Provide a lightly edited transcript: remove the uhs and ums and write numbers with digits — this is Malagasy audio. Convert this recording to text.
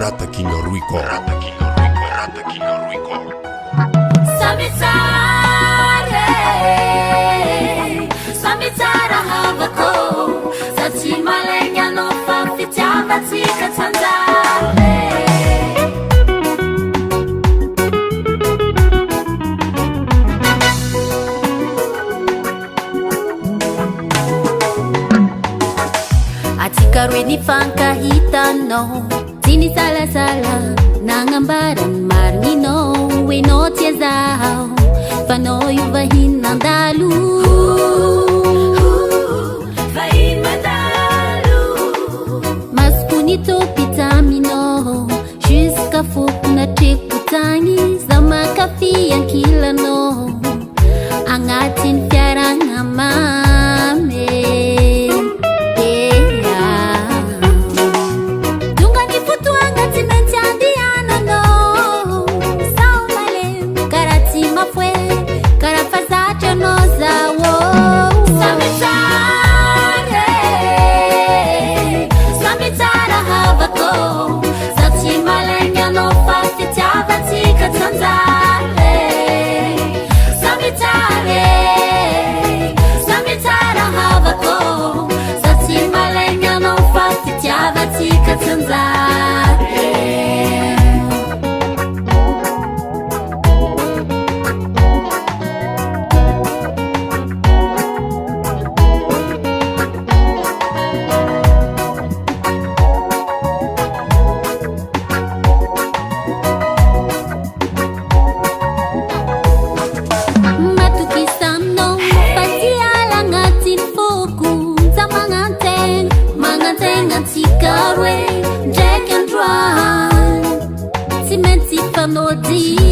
Ratakino Ruiko. Samitara havako Sachi malenya no fafitiava tika tanzale Atika rweni fanka hitano Tini sala sala Nangambaran marnino Weno tiezao Fano yuva hinandalu Vahin mandalu Maskunito pitamino Jusqu'à fukuna tekutani Zama kafi yang kilano Angatin fiarang amame Jack and Dry, Cimenti Fanodi.